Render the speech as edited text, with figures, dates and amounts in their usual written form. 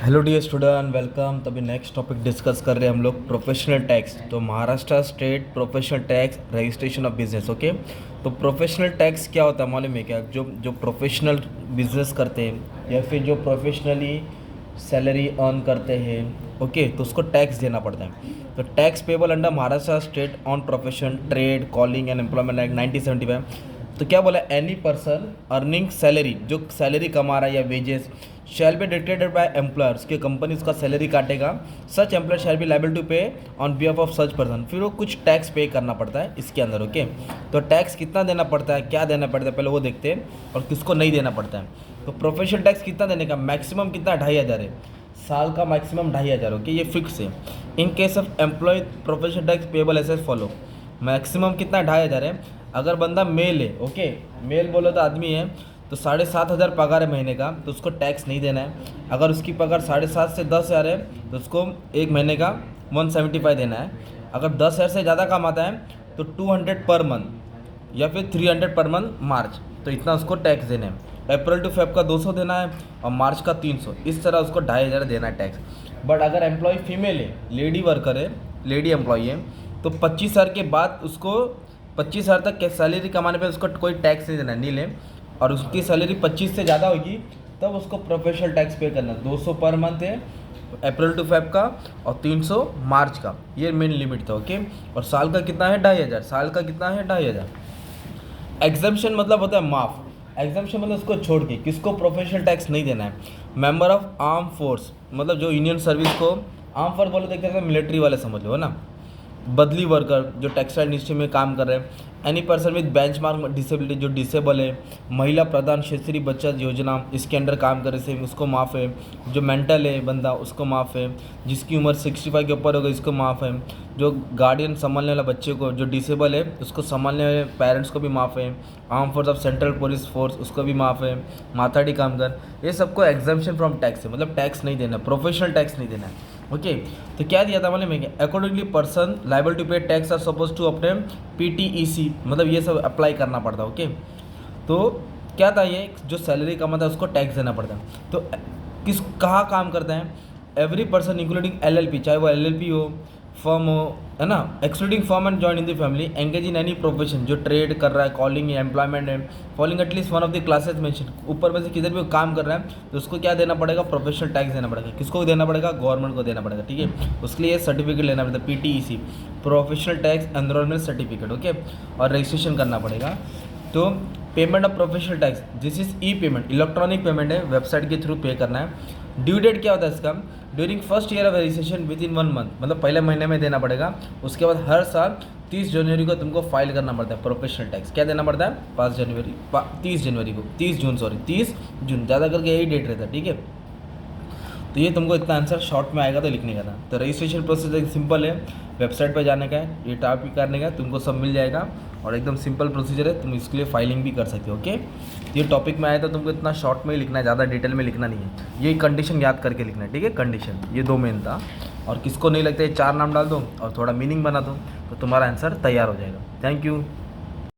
Hello dear student, welcome. तभी next topic discuss कर रहे हैं हम लोग प्रोफेशनल टैक्स। तो Maharashtra state professional tax registration of business. Okay, तो प्रोफेशनल टैक्स क्या होता है मालूम है क्या? जो जो प्रोफेशनल बिजनेस करते हैं या फिर जो प्रोफेशनली सैलरी अर्न करते हैं, ओके, तो उसको टैक्स देना पड़ता है। तो tax payable under Maharashtra state on profession trade calling and employment act 1975। तो क्या बोला? एनी पर्सन अर्निंग सैलरी, जो सैलरी कमा रहा है या wages, shall be dictated by employers, की कंपनी उसका सैलरी काटेगा। Such employer shall be liable to pay on behalf of such person. फिर वो कुछ टैक्स पे करना पड़ता है इसके अंदर। ओके, तो टैक्स कितना देना पड़ता है, क्या देना पड़ता है, पहले वो देखते हैं, और किसको नहीं देना पड़ता है। तो प्रोफेशनल टैक्स कितना देने का? मैक्सिमम कितना? 2,500 है साल का, मैक्सिमम 2,500। ओके, ये फिक्स है। In case of employ professional tax payable as follow. Maximum कितना? 2,500 है। अगर बंदा मेल है, ओके, मेल बोलो तो आदमी है, तो 7,500 पगार है महीने का, तो उसको टैक्स नहीं देना है। अगर उसकी पगार 7,500 से 10,000 है, तो उसको एक महीने का 175 देना है। अगर 10,000 से ज़्यादा कमाता है तो 200 पर मंथ या फिर 300 पर मंथ मार्च, तो इतना उसको टैक्स देना है। अप्रैल टू फेब का 200 देना है और मार्च का 300, इस तरह उसको 2,500 देना है टैक्स। बट अगर एम्प्लॉय फीमेल है, लेडी वर्कर है, लेडी एम्प्लॉय है, तो 25,000 के बाद उसको 25,000 तक के सैलरी कमाने पे उसको कोई टैक्स नहीं देना है, नील है। और उसकी सैलरी 25 से ज़्यादा होगी तब उसको प्रोफेशनल टैक्स पे करना है। 200 पर मंथ है अप्रैल टू फेब का और 300 मार्च का, ये मेन लिमिट था। ओके, और साल का कितना है? 2,500। साल का कितना है? 2,500। एग्जम्पशन मतलब होता है माफ़। एग्जम्पशन मतलब उसको छोड़ के, किसको प्रोफेशनल टैक्स नहीं देना है? मेंबर ऑफ आर्म फोर्स, मतलब जो यूनियन सर्विस को आर्म फोर्स बोले, देखते हैं मिलिट्री वाले समझ लो, है ना। बदली वर्कर जो टेक्सटाइल इंडस्ट्री में काम कर रहे हैं। Any person with benchmark disability, जो डिसेबल है। महिला प्रधान क्षेत्रीय बचत योजना, इसके अंडर काम कर रहे से उसको माफ़ है। जो मेंटल है बंदा, उसको माफ़ है। जिसकी उम्र 65 के ऊपर होगा, इसको माफ़ है। जो गार्डियन संभालने वाला बच्चे को, जो डिसेबल है, उसको संभालने वाले पेरेंट्स को भी माफ़ है। Arm force of central police force, उसको भी माफ़ है। माथाडी कामगार, ये सबको एग्जाम्पशन फ्रॉम टैक्स है, मतलब टैक्स नहीं देना, प्रोफेशनल टैक्स नहीं देना है। ओके, तो क्या दिया था मालूम है क्या? अकॉर्डिंगली पर्सन लाइबल टू पे टैक्स आर सपोज टू अपने PTEC, मतलब ये सब अप्लाई करना पड़ता है। ओके, तो क्या था ये? जो सैलरी कमाता है उसको टैक्स देना पड़ता है। तो किस कहाँ काम करता है? एवरी पर्सन इंक्लूडिंग LLP, चाहे वो LLP हो, फर्म हो, है ना, excluding firm and join in the family, engage in any profession, जो ट्रेड कर रहा है, कॉलिंग है, एम्प्लॉयमेंट है, following at least one of the classes mention, ऊपर में से किधर भी काम कर रहा है, तो उसको क्या देना पड़ेगा? प्रोफेशनल टैक्स देना पड़ेगा। किसको देना पड़ेगा? गवर्नमेंट को देना पड़ेगा। ठीक है, उसके लिए सर्टिफिकेट लेना पड़ता है, PTEC, professional tax enrolment certificate. Okay, और रजिस्ट्रेशन करना पड़ेगा। तो payment of professional tax, this is E payment, electronic payment है, वेबसाइट के थ्रू पे करना है। ड्यू डेट क्या होता है इसका? During first year of registration with in 1 month, मतलब पहले महीने में देना पड़ेगा। उसके बाद हर साल 30 जनवरी को तुमको फाइल करना पड़ता है प्रोफेशनल टैक्स। क्या देना पड़ता है? 30 जनवरी को, 30 जून, सॉरी 30 जून, ज़्यादा करके यही डेट रहता है। ठीक है, तो ये तुमको इतना आंसर शॉर्ट में आएगा तो लिखने का था। तो रजिस्ट्रेशन प्रोसेस एक सिंपल है, वेबसाइट पर जाने का है, ये टाइप भी करने का है, तुमको सब मिल जाएगा और एकदम सिंपल प्रोसीजर है, तुम इसके लिए फाइलिंग भी कर सकते हो। ओके, ये टॉपिक में आया तो तुमको इतना शॉर्ट में ही लिखना है, ज़्यादा डिटेल में लिखना नहीं है। ये कंडीशन याद करके लिखना है। ठीक है, कंडीशन ये 2 मेन था, और किसको नहीं लगता ये 4 नाम डाल दो और थोड़ा मीनिंग बना दो, तो तुम्हारा आंसर तैयार हो जाएगा। Thank you.